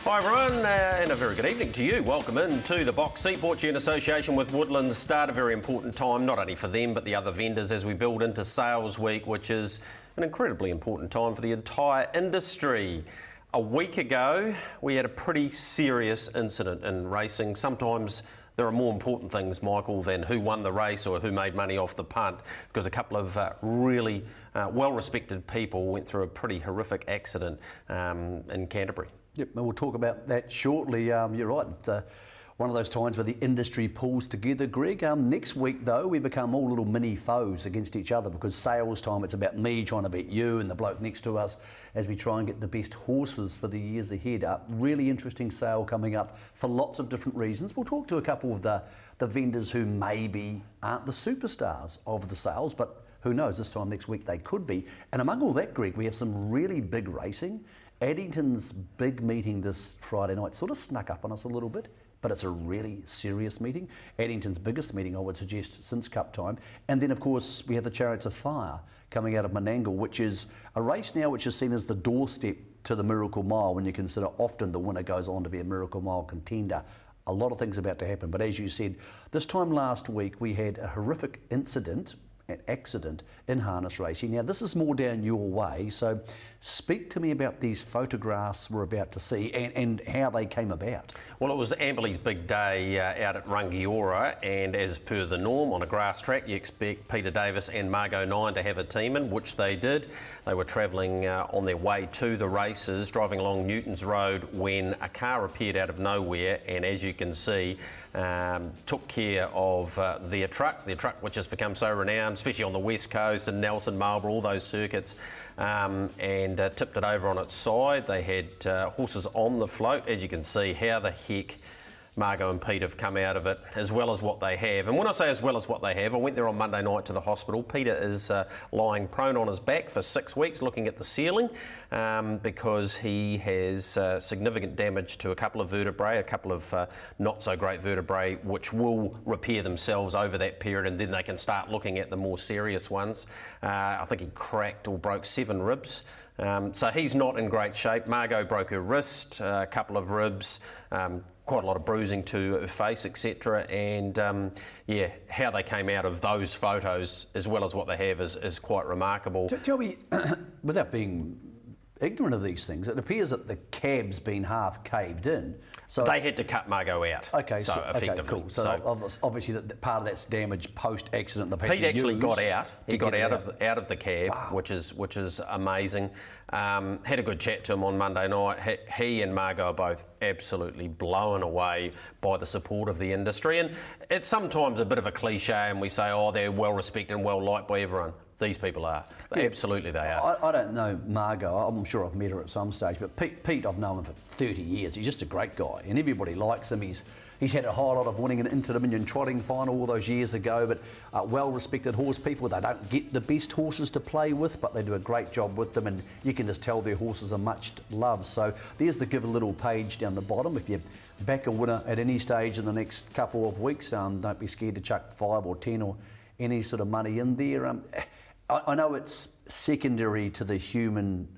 Hi everyone, and a very good evening to you. Welcome in to the box seat, brought to you in association with Woodlands Start. A very important time, not only for them but the other vendors as we build into sales week, which is an incredibly important time for the entire industry. A week ago, we had a pretty serious incident in racing. Sometimes there are more important things, Michael, than who won the race or who made money off the punt, because a couple of really well-respected people went through a pretty horrific accident in Canterbury. Yep, and we'll talk about that shortly. You're right, it's one of those times where the industry pulls together, Greg. Next week, though, we become all little mini foes against each other, because sales time, it's about me trying to beat you and the bloke next to us as we try and get the best horses for the years ahead. Really interesting sale coming up for lots of different reasons. We'll talk to a couple of the vendors who maybe aren't the superstars of the sales, but who knows, this time next week they could be. And among all that, Greg, we have some really big racing. Addington's big meeting this Friday night sort of snuck up on us a little bit, but it's a really serious meeting. Addington's biggest meeting, I would suggest, since Cup time. And then, of course, we have the Chariots of Fire coming out of Menangle, which is a race now which is seen as the doorstep to the Miracle Mile, when you consider often the winner goes on to be a Miracle Mile contender. A lot of things about to happen, but as you said, this time last week we had a horrific incident, an accident in harness racing. Now, this is more down your way, so speak to me about these photographs we're about to see and how they came about. Well, it was Amberley's big day out at Rangiora, and as per the norm on a grass track, you expect Peter Davis and Margot Nine to have a team in, which they did. They were travelling on their way to the races, driving along Newton's Road, when a car appeared out of nowhere, and as you can see, took care of their truck which has become so renowned, especially on the West Coast and Nelson, Marlborough, all those circuits, and tipped it over on its side. They had horses on the float. As you can see, how the heck Margot and Pete have come out of it, as well as what they have. And when I say as well as what they have, I went there on Monday night to the hospital. Peter is lying prone on his back for 6 weeks looking at the ceiling because he has significant damage to a couple of vertebrae, a couple of not so great vertebrae, which will repair themselves over that period, and then they can start looking at the more serious ones. I think he cracked or broke 7 ribs. So he's not in great shape. Margot broke her wrist, a couple of ribs, quite a lot of bruising to her face, etc. And yeah, how they came out of those photos, as well as what they have, is quite remarkable. Tell me, without being ignorant of these things, it appears that the cab's been half caved in. So they had to cut Margot out. Okay, so effectively. Okay, cool. So obviously that part of that's damage post-accident. Pete actually got out. He got out of the cab, wow, which is amazing. Had a good chat to him on Monday night. He and Margot are both absolutely blown away by the support of the industry, and it's sometimes a bit of a cliche, and we say, oh, they're well respected and well liked by everyone. These people are. Yeah, absolutely they are. I don't know Margot. I'm sure I've met her at some stage, but Pete, I've known him for 30 years. He's just a great guy, and everybody likes him. He's had a whole lot of winning an Inter-Dominion trotting final all those years ago, but well-respected horse people. They don't get the best horses to play with, but they do a great job with them, and you can just tell their horses are much loved. So there's the give a little page down the bottom. If you back a winner at any stage in the next couple of weeks, don't be scared to chuck 5 or 10 or any sort of money in there. I know it's secondary to the human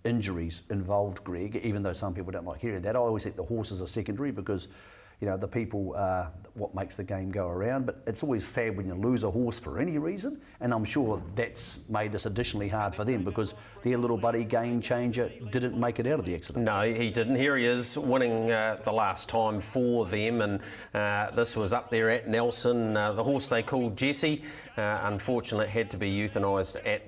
injuries involved, Greg, even though some people don't like hearing that. I always think the horses are secondary because, you know, the people are what makes the game go around. But it's always sad when you lose a horse for any reason, and I'm sure that's made this additionally hard for them because their little buddy Game Changer didn't make it out of the accident. No, he didn't. Here he is winning the last time for them, and this was up there at Nelson. The horse they called Jessie, unfortunately, had to be euthanised at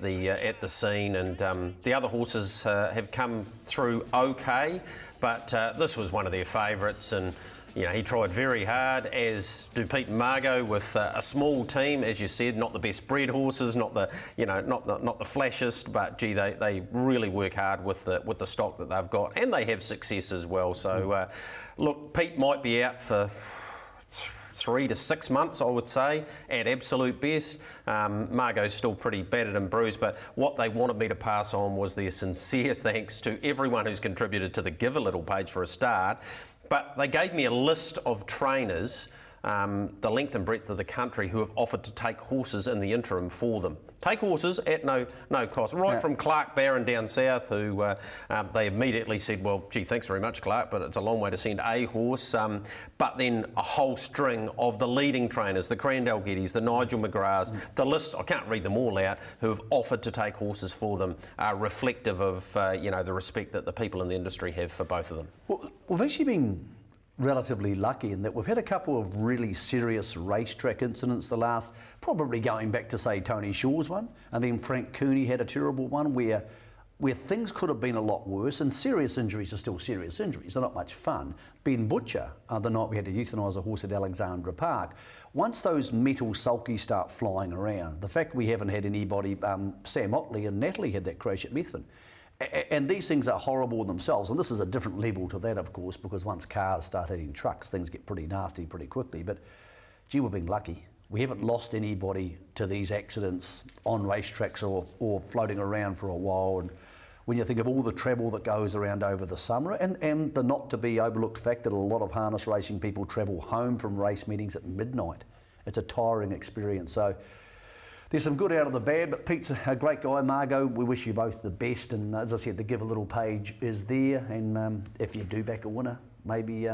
the scene, and the other horses have come through okay, but this was one of their favourites, and you know, he tried very hard, as do Pete and Margot, with a small team, as you said, not the best bred horses, not the flashiest, but gee, they really work hard with the stock that they've got, and they have success as well. So look, Pete might be out for 3 to 6 months, I would say, at absolute best. Margot's still pretty battered and bruised, but what they wanted me to pass on was their sincere thanks to everyone who's contributed to the Give a Little page for a start. But they gave me a list of trainers, the length and breadth of the country, who have offered to take horses in the interim for them. Take horses at no cost. Right from Clark Barron down south, who they immediately said, well, gee, thanks very much, Clark, but it's a long way to send a horse. But then a whole string of the leading trainers, the Crandall Gettys, the Nigel McGraths, the list, I can't read them all out, who have offered to take horses for them, are reflective of the respect that the people in the industry have for both of them. Well, we've actually been relatively lucky in that we've had a couple of really serious racetrack incidents the last, probably going back to say Tony Shaw's one, and then Frank Cooney had a terrible one where things could have been a lot worse, and serious injuries are still serious injuries. They're not much fun. Ben Butcher, the night we had to euthanise a horse at Alexandra Park, once those metal sulkies start flying around, the fact we haven't had anybody, Sam Otley and Natalie had that crash at Methven. And these things are horrible themselves, and this is a different level to that, of course, because once cars start hitting trucks, things get pretty nasty pretty quickly. But gee, we've been lucky. We haven't lost anybody to these accidents on racetracks or floating around for a while. And when you think of all the travel that goes around over the summer, and the not to be overlooked fact that a lot of harness racing people travel home from race meetings at midnight, it's a tiring experience. So there's some good out of the bad, but Pete's a great guy. Margot, we wish you both the best. And as I said, the Give a Little page is there. And if you do back a winner, maybe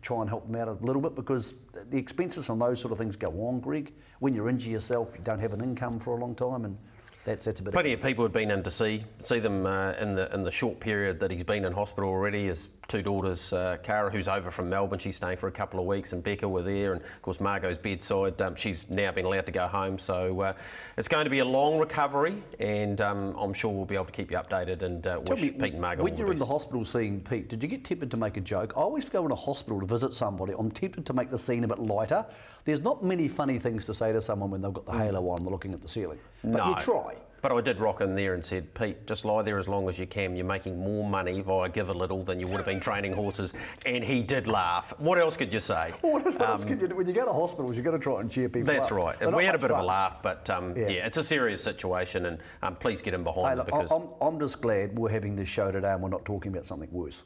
try and help them out a little bit, because the expenses on those sort of things go on, Greg. When you're injured yourself, you don't have an income for a long time, and that's a bit. Plenty of people have been in to see them in the short period that he's been in hospital already. His two daughters, Cara, who's over from Melbourne, she's staying for a couple of weeks, and Becca were there, and of course Margot's bedside. She's now been allowed to go home, so it's going to be a long recovery, and I'm sure we'll be able to keep you updated and wish Pete and Margot all the best. When you're in the hospital seeing Pete, did you get tempted to make a joke? I always go in a hospital to visit somebody, I'm tempted to make the scene a bit lighter. There's not many funny things to say to someone when they've got the halo on, they're looking at the ceiling. But you try. But I did rock in there and said, Pete, just lie there as long as you can. You're making more money via Give a Little than you would have been training horses. And he did laugh. What else could you say? What else could you do? When you go to hospitals, you've got to try and cheer people up. That's right. And we had a bit of a laugh, but it's a serious situation, and please get in behind it. Because I'm just glad we're having this show today and we're not talking about something worse.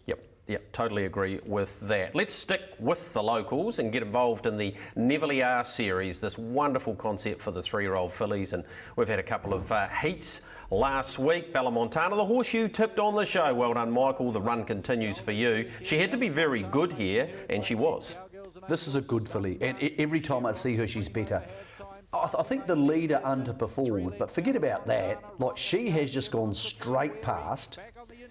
Yep, totally agree with that. Let's stick with the locals and get involved in the Nevele R series, this wonderful concept for the 3-year-old fillies. And we've had a couple of heats last week. Bella Montana, the horseshoe, tipped on the show. Well done, Michael. The run continues for you. She had to be very good here, and she was. This is a good filly, and every time I see her, she's better. I think the leader underperformed, but forget about that. Like, she has just gone straight past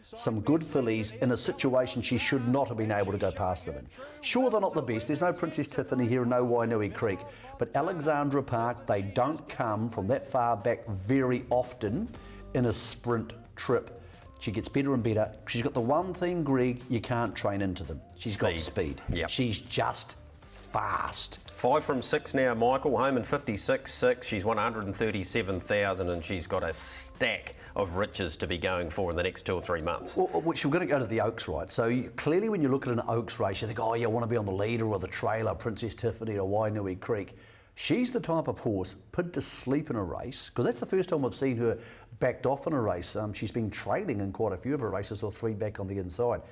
some good fillies in a situation she should not have been able to go past them in. Sure, they're not the best. There's no Princess Tiffany here, no Wainui Creek, but Alexandra Park, they don't come from that far back very often in a sprint trip. She gets better and better. She's got the one thing, Greg, you can't train into them. She's got speed. Yep. She's just fast. 5 from 6 now, Michael. Home in 56.6. She's won 137,000, and she's got a stack of riches to be going for in the next 2 or 3 months. Well, which we're going to go to the Oaks, right? So clearly when you look at an Oaks race, you think, oh, yeah, I want to be on the leader or the trailer, Princess Tiffany or Wainui Creek. She's the type of horse put to sleep in a race, because that's the first time I've seen her backed off in a race. She's been trailing in quite a few of her races, or 3 back on the inside.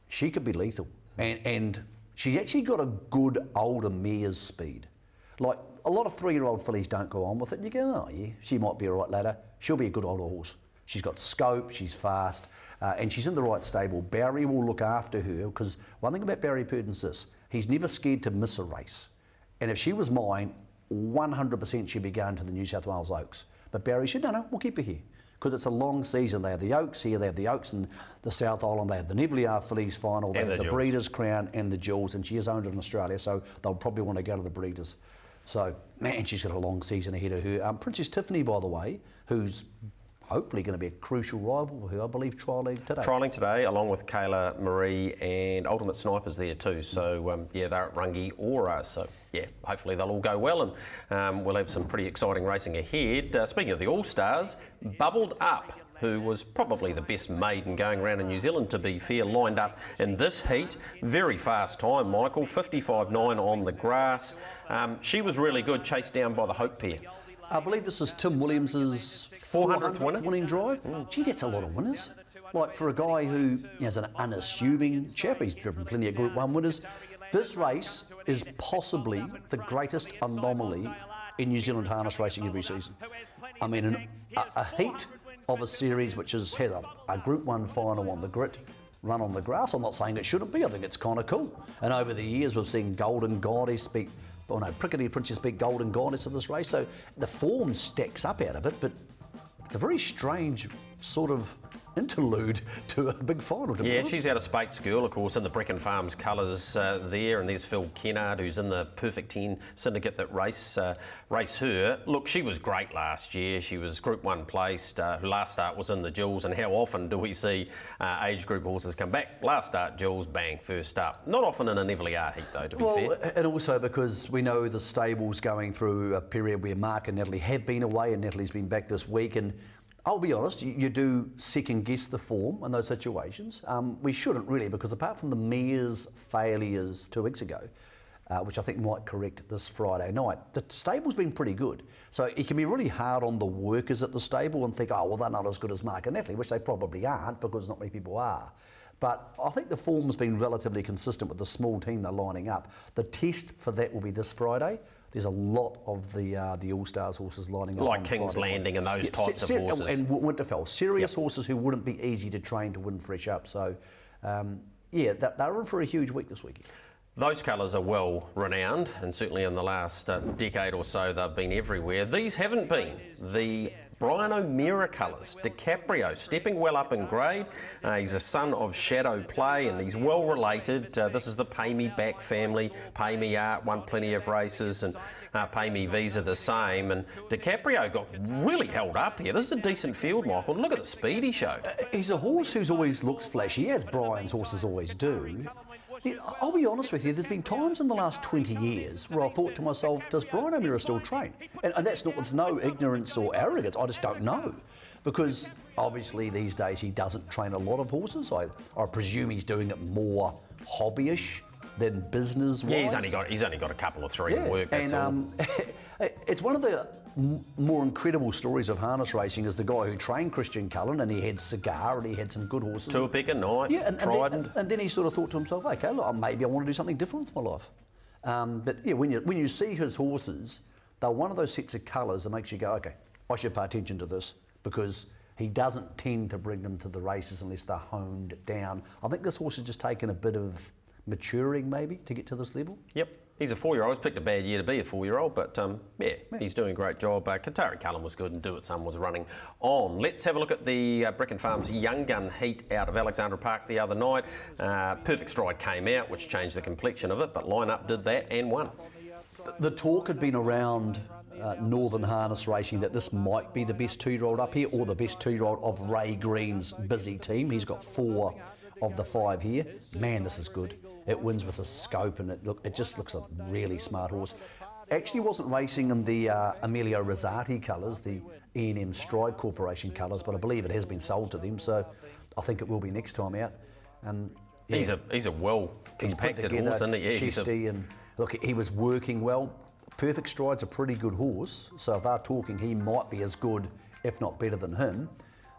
She could be lethal. And she's actually got a good older mare's speed. Like, a lot of 3-year-old fillies don't go on with it, and you go, oh yeah, she might be a right ladder. She'll be a good older horse. She's got scope, she's fast, and she's in the right stable. Barry will look after her, because one thing about Barry Purdon's this: he's never scared to miss a race. And if she was mine, 100% she'd be going to the New South Wales Oaks. But Barry said, no, we'll keep her here, because it's a long season. They have the Oaks here, they have the Oaks in the South Island, they have the Nevele R Fillies final, they have the Breeders' Crown and the Jewels, and she is owned in Australia, so they'll probably want to go to the Breeders. So, man, she's got a long season ahead of her. Princess Tiffany, by the way, who's hopefully going to be a crucial rival for her, I believe, trialling today. Trialling today, along with Kayla Marie, and Ultimate Sniper's there too. So, they're at Rangi Ora. So, hopefully they'll all go well, and we'll have some pretty exciting racing ahead. Speaking of the All-Stars, Bubbled Up, who was probably the best maiden going around in New Zealand, to be fair, lined up in this heat. Very fast time, Michael, 55.9 on the grass. She was really good, chased down by the Hope pair. I believe this is Tim Williams' 400th winning drive. Gee, that's a lot of winners. Like, for a guy who is an unassuming chap, he's driven plenty of Group 1 winners. This race is possibly the greatest anomaly in New Zealand harness racing every season. I mean, a heat of a series which has had a Group 1 final on the grit, run on the grass. I'm not saying it shouldn't be. I think it's kind of cool. And over the years, we've seen Golden Goddess beat, Prickety Princess beat Golden Goddess in this race. So the form stacks up out of it, but it's a very strange sort of interlude to a big final. To yeah, she's out of Spate School, of course, in the Brecon Farms colours there, and there's Phil Kennard, who's in the Perfect 10 syndicate that race her. Look, she was great last year. She was Group 1 placed. Her last start was in the Jewels, and how often do we see age group horses come back? Last start, Jewels, bang, first up. Not often in a Nevele R Heat, though, to be fair. And also because we know the stable's going through a period where Mark and Natalie have been away, and Natalie's been back this week, and I'll be honest, you do second guess the form in those situations. We shouldn't really, because apart from the mare's failures 2 weeks ago, which I think might correct this Friday night, the stable's been pretty good. So it can be really hard on the workers at the stable and think, oh, well, they're not as good as Mark and Natalie, which they probably aren't because not many people are. But I think the form's been relatively consistent with the small team they're lining up. The test for that will be this Friday. There's a lot of the All-Stars horses lining up. Like King's Landing and those types of horses. And Winterfell. Serious horses who wouldn't be easy to train to win fresh up. So, yeah, they're in for a huge week this weekend. Those colours are well renowned, and certainly in the last decade or so they've been everywhere. These haven't been. The Brian O'Meara colours, DiCaprio, stepping well up in grade. He's a son of Shadow Play and he's well related. This is the Pay Me Back family. Pay Me Art won plenty of races, and Pay Me Visa the same. And DiCaprio got really held up here. This is a decent field, Michael. Look at the speed he showed. He's a horse who's always looks flashy, as Brian's horses always do. I'll be honest with you, there's been times in the last 20 years where I thought to myself, does Brian O'Meara still train? And that's not with no ignorance or arrogance, I just don't know. Because obviously these days he doesn't train a lot of horses. I presume he's doing it more hobbyish than business-wise. Yeah, he's only got a couple or three in work, that's all. It's one of the more incredible stories of harness racing is the guy who trained Christian Cullen, and he had Cigar and he had some good horses. Tuapica, Knight, Trident. And then he sort of thought to himself, okay, look, maybe I want to do something different with my life. But yeah, when you see his horses, they're one of those sets of colours that makes you go, okay, I should pay attention to this, because he doesn't tend to bring them to the races unless they're honed down. I think this horse has just taken a bit of maturing maybe to get to this level. Yep. He's a 4-year-old. He's picked a bad year to be a 4-year-old, but yeah, he's doing a great job. Qatari Cullen was good and Do It Some was running on. Let's have a look at the Brecon Farms Young Gun Heat out of Alexandra Park the other night. Perfect Stride came out, which changed the complexion of it, but Line-Up did that and won. The talk had been around Northern Harness Racing that this might be the best 2-year-old up here, or the best 2-year-old of Ray Green's busy team. He's got 4 of the 5 here. Man, this is good. It wins with a scope, and it just looks a really smart horse. Actually wasn't racing in the Emilio Rosati colours, the E&M Stride Corporation colours, but I believe it has been sold to them, so I think it will be next time out. Yeah. He's a well compacted horse, isn't he? Yeah, chesty, and look, he was working well. Perfect Stride's a pretty good horse, so if they're talking he might be as good, if not better than him,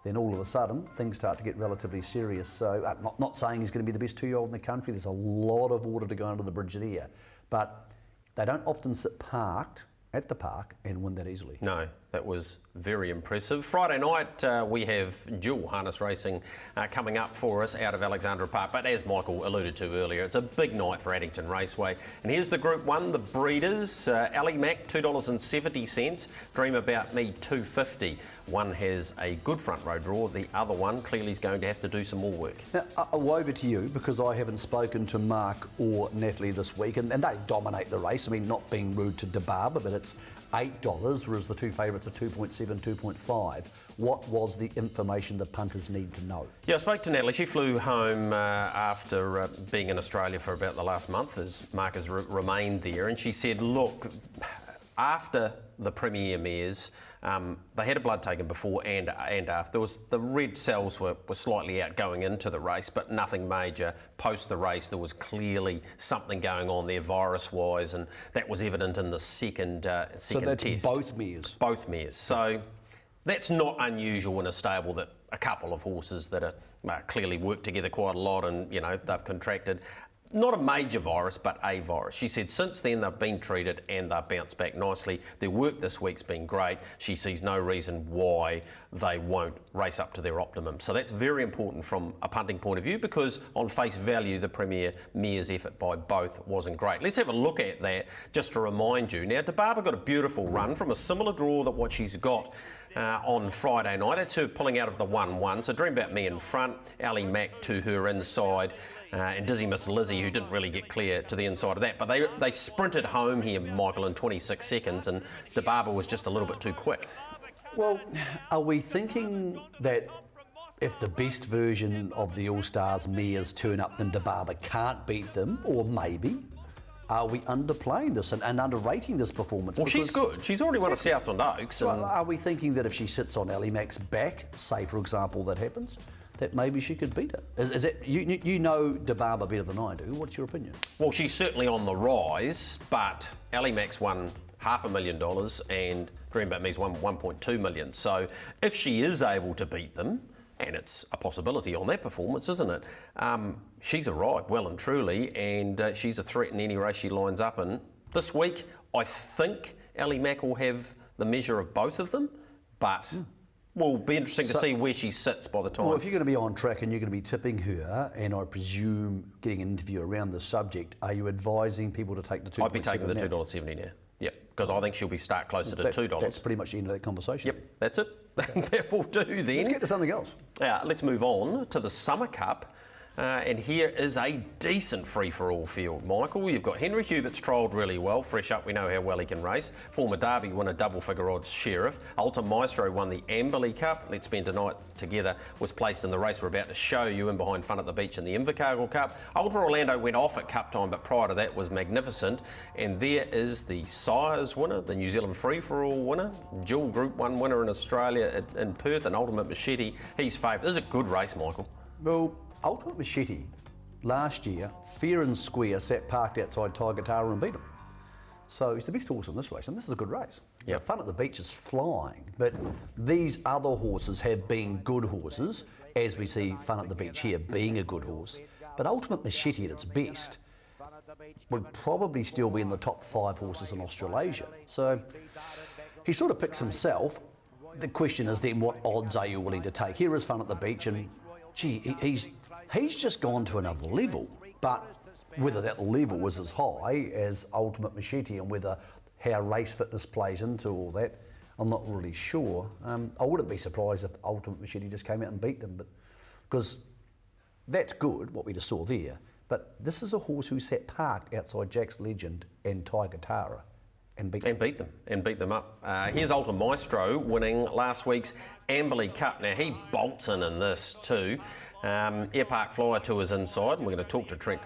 then all of a sudden things start to get relatively serious. So not saying he's going to be the best 2-year-old in the country. There's a lot of water to go under the bridge there, but they don't often sit parked at the park and win that easily. No, that was very impressive. Friday night we have dual harness racing coming up for us out of Alexandra Park, but as Michael alluded to earlier, it's a big night for Addington Raceway. And here's the Group 1, the Breeders. Ali Mac, $2.70. Dream About Me, $2.50. One has a good front row draw, the other one clearly is going to have to do some more work. Now, over to you, because I haven't spoken to Mark or Natalie this week, and they dominate the race. I mean, not being rude to DeBarber, but it's $8, whereas the two favourites are 2.7, 2.5. What was the information the punters need to know? Yeah, I spoke to Natalie. She flew home after being in Australia for about the last month, as Mark has remained there, and she said, look, after the Premier Mares, they had a blood taken before and after. The red cells were slightly out going into the race, but nothing major. Post the race, there was clearly something going on there virus-wise, and that was evident in the second test. So that's both mares? Both mares. So that's not unusual in a stable, that a couple of horses that are clearly work together quite a lot and, you know, they've contracted. not a major virus, but a virus. She said since then they've been treated and they've bounced back nicely. Their work this week's been great. She sees no reason why they won't race up to their optimum. So that's very important from a punting point of view, because on face value, the Premier Mare's effort by both wasn't great. Let's have a look at that just to remind you. Now, DeBarber got a beautiful run from a similar draw that what she's got on Friday night. That's her pulling out of the 1-1. So Dream About Me in front, Ali Mack to her inside, and Dizzy Miss Lizzie, who didn't really get clear to the inside of that. But they sprinted home here, Michael, in 26 seconds, and DeBarber was just a little bit too quick. Well, are we thinking that if the best version of the All-Stars mares turn up, then DeBarber can't beat them? Or maybe are we underplaying this and underrating this performance? Well, she's good. She's already won a Southland Oaks. Well, are we thinking that if she sits on Ali Mack's back, say for example that happens, that maybe she could beat her? Is that you know DeBarber better than I do? What's your opinion? Well, she's certainly on the rise, but Ali Mack's won $500,000 and Dream About Me's won 1.2 million. So if she is able to beat them, and it's a possibility on that performance, isn't it? She's arrived well and truly, and she's a threat in any race she lines up in. This week, I think Ali Mack will have the measure of both of them, but will be interesting to see where she sits by the time. Well, if you're going to be on track and you're going to be tipping her, and I presume getting an interview around the subject, are you advising people to take the $2.70? I'd be taking the $2.70 now. Yep, because I think she'll be start closer to $2. That's pretty much the end of that conversation. Yep, that's it. That will do then. Let's get to something else. Let's move on to the Summer Cup. And here is a decent free-for-all field, Michael. You've got Henry Hubert's trialled really well. Fresh up, we know how well he can race. Former Derby winner, double-figure odds Sheriff. Ultra Maestro won the Amberley Cup. Let's Spend a Night Together was placed in the race we're about to show you in behind Fun at the Beach in the Invercargill Cup. Ultra Orlando went off at Cup time, but prior to that was Magnificent. And there is the Sires winner, the New Zealand free-for-all winner, dual Group 1 winner in Australia in Perth, and Ultimate Machete. He's favoured. This is a good race, Michael. Well, Ultimate Machete, last year, fair and square, sat parked outside Tiger Tara and beat him. So he's the best horse in this race, and this is a good race. Yep. Fun at the Beach is flying, but these other horses have been good horses, as we see Fun at the Beach here being a good horse. But Ultimate Machete at its best would probably still be in the top 5 horses in Australasia. So he sort of picks himself. The question is then, what odds are you willing to take? Here is Fun at the Beach, and gee, he's just gone to another level, but whether that level was as high as Ultimate Machete and whether how race fitness plays into all that, I'm not really sure. I wouldn't be surprised if Ultimate Machete just came out and beat them, but because that's good, what we just saw there, but this is a horse who sat parked outside Jack's Legend and Tiger Tara and beat them up. Here's Ultra Maestro winning last week's Amberley Cup. Now, he bolts in this too. Air Park Flyer Tours inside, and we're going to talk to Trent,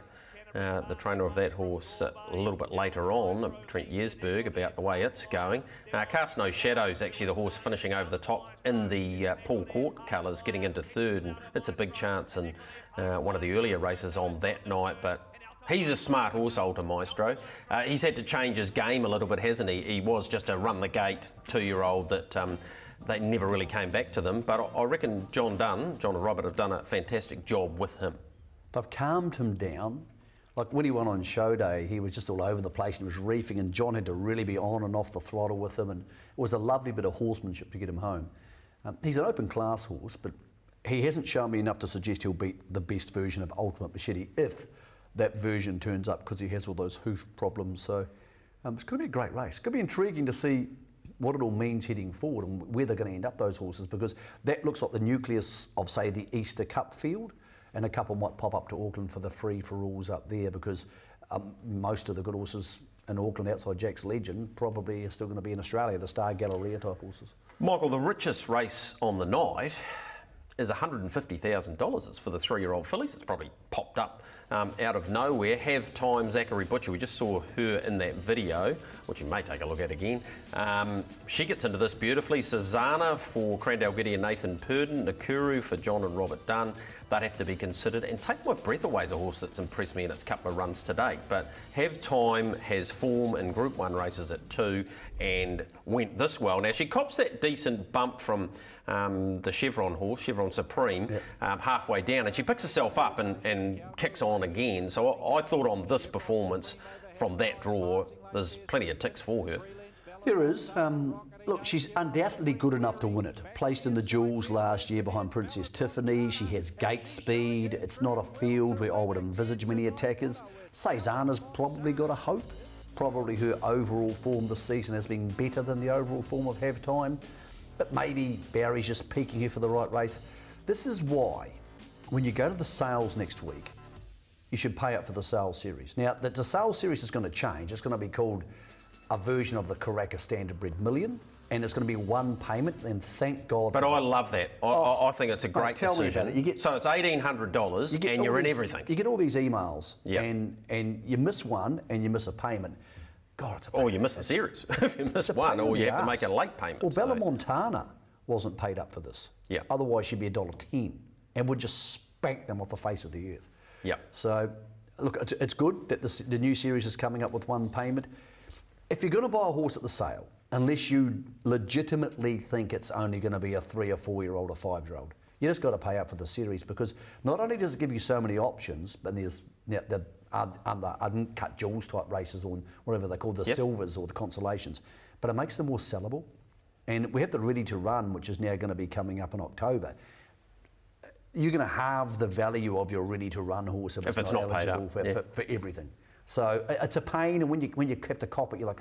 the trainer of that horse, a little bit later on, Trent Yersberg, about the way it's going. Cast No Shadows, actually the horse finishing over the top in the Paul Court colours, getting into third, and it's a big chance in one of the earlier races on that night, but he's a smart horse, Ultra Maestro. He's had to change his game a little bit, hasn't he? He was just a run-the-gate 2-year-old that they never really came back to them. But I reckon John and Robert have done a fantastic job with him. They've calmed him down. Like when he won on show day, he was just all over the place and he was reefing, and John had to really be on and off the throttle with him, and it was a lovely bit of horsemanship to get him home. He's an open class horse, but he hasn't shown me enough to suggest he'll beat the best version of Ultimate Machete if that version turns up, because he has all those hoof problems. So it's going to be a great race. It's going to be intriguing to see what it all means heading forward and where they're going to end up, those horses, because that looks like the nucleus of, say, the Easter Cup field, and a couple might pop up to Auckland for the free-for-alls up there, because most of the good horses in Auckland outside Jack's Legend probably are still going to be in Australia, the Star Galleria type horses. Michael, the richest race on the night is $150,000. It's for the 3-year-old fillies. It's probably popped up out of nowhere. Have Time Zachary Butcher, we just saw her in that video, which you may take a look at again. She gets into this beautifully. Susanna for Crandall Giddy and Nathan Purdon. Nakuru for John and Robert Dunn. They'd have to be considered. And Take My Breath Away is a horse that's impressed me in its couple of runs to date. But Have Time has form in Group 1 races at 2 and went this well. Now, she cops that decent bump from the Chevron horse, Chevron Supreme, halfway down, and she picks herself up and kicks on on again. So I thought on this performance from that draw, there's plenty of ticks for her. There is. Look, she's undoubtedly good enough to win it. Placed in the Jewels last year behind Princess Tiffany. She has gate speed. It's not a field where I would envisage many attackers. Cezanna's probably got a hope. Probably her overall form this season has been better than the overall form of Have Time. But maybe Barry's just peaking her for the right race. This is why, when you go to the sales next week, you should pay up for the sales series. Now, the sales series is going to change. It's going to be called a version of the Karaka Standardbred Million, and it's going to be one payment, and thank God. But I love that. I think it's a great decision. Me about it. So it's $1,800 and you're in everything. You get all these emails, and you miss one and you miss a payment. God, it's a or you miss the series. If you miss one, or you have to make a late payment. Well, Bella Montana wasn't paid up for this. Yeah. Otherwise, she'd be $1.10 and would just spank them off the face of the earth. Yeah. So, look, it's good that the new series is coming up with one payment. If you're going to buy a horse at the sale, unless you legitimately think it's only going to be a 3 or 4 year old or 5-year-old, you just got to pay up for the series, because not only does it give you so many options, but there's the uncut jewels type races, or whatever they call the silvers or the consolations, but it makes them more sellable. And we have the Ready to Run, which is now going to be coming up in October. You're going to have the value of your Ready to Run horse if it's not eligible for everything. So it's a pain, and when you have to cop it, you're like,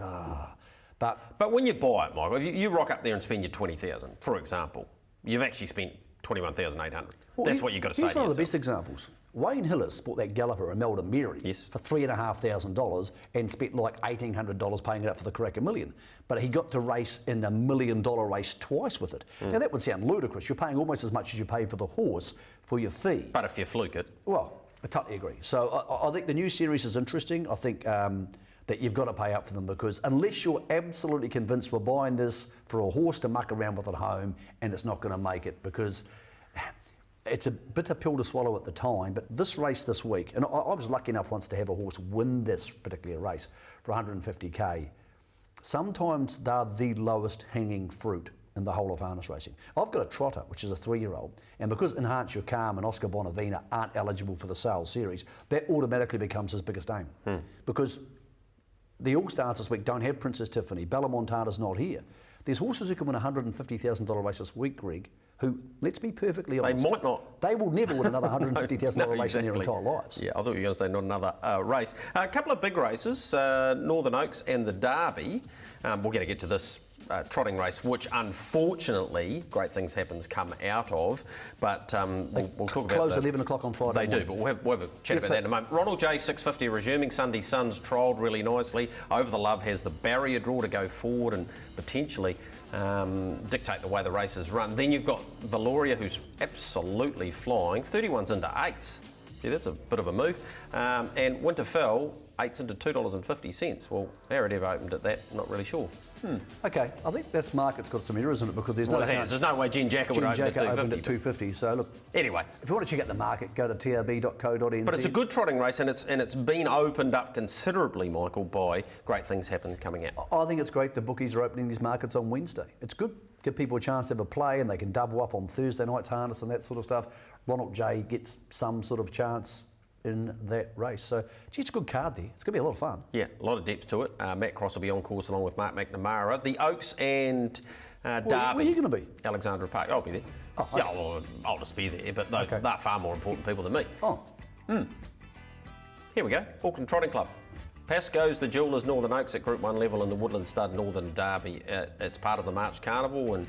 But when you buy it, Michael, if you rock up there and spend your $20,000, for example, you've actually spent $21,800. That's what you've got to say to yourself. Here's one of the best examples. Wayne Hillis bought that galloper, Imelda Mary, for $3,500 and spent like $1,800 paying it up for the Karaka Million. But he got to race in a $1 million race twice with it. Now that would sound ludicrous. You're paying almost as much as you pay for the horse for your fee. But if you fluke it. Well, I totally agree. So I think the new series is interesting. I think that you've got to pay up for them, because unless you're absolutely convinced we're buying this for a horse to muck around with at home and it's not going to make it, because it's a bitter pill to swallow at the time. But this race this week, and I was lucky enough once to have a horse win this particular race for 150k. Sometimes they're the lowest hanging fruit in the whole of harness racing. I've got a trotter, which is a 3-year-old, and because Enhance Your Calm and Oscar Bonavina aren't eligible for the sales series, that automatically becomes his biggest aim. Because the All-Stars this week don't have Princess Tiffany. Bella Montana's not here. There's horses who can win a $150,000 race this week, Greg, who, let's be perfectly honest, they might not. They will never win another $150,000 race in their entire lives. Yeah, I thought you were going to say not another race. A couple of big races, Northern Oaks and the Derby. We're going to get to this trotting race, which unfortunately, Great Things Happens come out of, but we'll talk about close 11 o'clock on Friday They morning. do, but we'll have a chat about that in a moment. Ronald J 650 resuming. Sunday Suns trialled really nicely. Over the Love has the barrier draw to go forward and potentially dictate the way the race is run. Then you've got Valoria, who's absolutely flying. 31's into 8s. Yeah, that's a bit of a move. And Winterfell, 8's into $2.50. Well, how it ever opened at that, not really sure. Okay, I think this market's got some errors in it, because there's no chance. There's no way Jen Jacker would open at $2.50. So look, anyway, if you want to check out the market, go to trb.co.nz. But it's a good trotting race, and it's been opened up considerably, Michael, by Great Things Happen coming out. I think it's great the bookies are opening these markets on Wednesday. It's good. Give people a chance to have a play, and they can double up on Thursday night's harness and that sort of stuff. Ronald J gets some sort of chance in that race. So, gee, it's a good card there. It's going to be a lot of fun. Yeah, a lot of depth to it. Matt Cross will be on course along with Mark McNamara. The Oaks and Derby. Where are you going to be? Alexandra Park. I'll be there. Oh, yeah, well, I'll just be there, but they're far more important people than me. Oh. Here we go. Auckland Trotting Club. Pasco's the Jewelers Northern Oaks at Group 1 level in the Woodland Stud Northern Derby. It's part of the March Carnival, and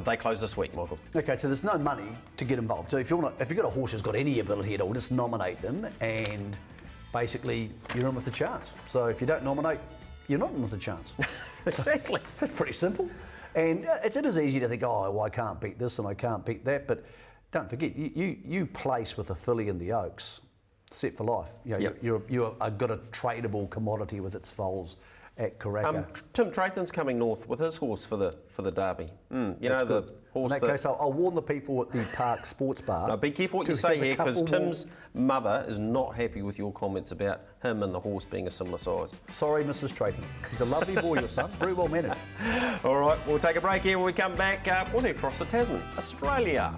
they close this week, Michael. Okay, so there's no money to get involved. So if you've got a horse who's got any ability at all, just nominate them, and basically you're in with a chance. So if you don't nominate, you're not in with a chance. Exactly. It's pretty simple. And it is easy to think, oh, well, I can't beat this and I can't beat that, but don't forget, you place with a filly in the Oaks, set for life. You're got a tradable commodity with its foals at Karaka. Tim Trathan's coming north with his horse for the Derby. That's the good. horse. In that case, I'll warn the people at the Park Sports Bar. Now, be careful what you say here, because Tim's mother is not happy with your comments about him and the horse being a similar size. Sorry, Mrs. Trathan. He's a lovely boy, your son. Very well mannered. All right, we'll take a break here. When we come back, we'll head across the Tasman, Australia.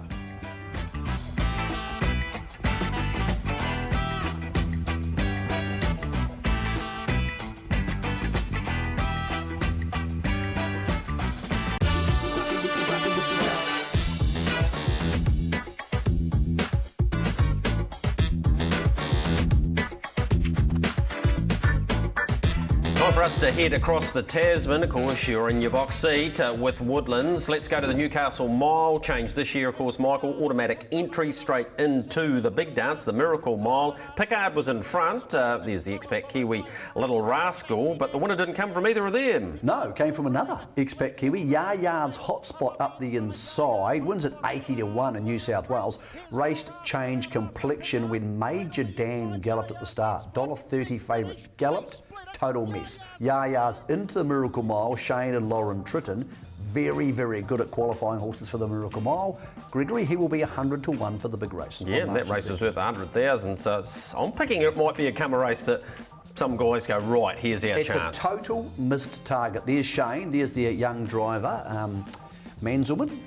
Time for us to head across the Tasman. Of course, you're in your box seat with Woodlands. Let's go to the Newcastle Mile. Change this year, of course, Michael. Automatic entry straight into the big dance, the Miracle Mile. Pickard was in front. There's the expat Kiwi, Little Rascal, but the winner didn't come from either of them. No, came from another expat Kiwi. Yaya's hotspot up the inside. Wins at 80-1 in New South Wales. Raced change complexion when Major Dan galloped at the start. $1.30 favourite. Galloped. Total mess. Yaya's into the Miracle Mile. Shane and Lauren Tritton, very, very good at qualifying horses for the Miracle Mile. Gregory, he will be 100-1 for the big race. Yeah, and that race is worth 100,000. So I'm picking it might be a comer race that some guys go, right, here's our chance. It's a total missed target. There's Shane. There's the young driver, Manzelman.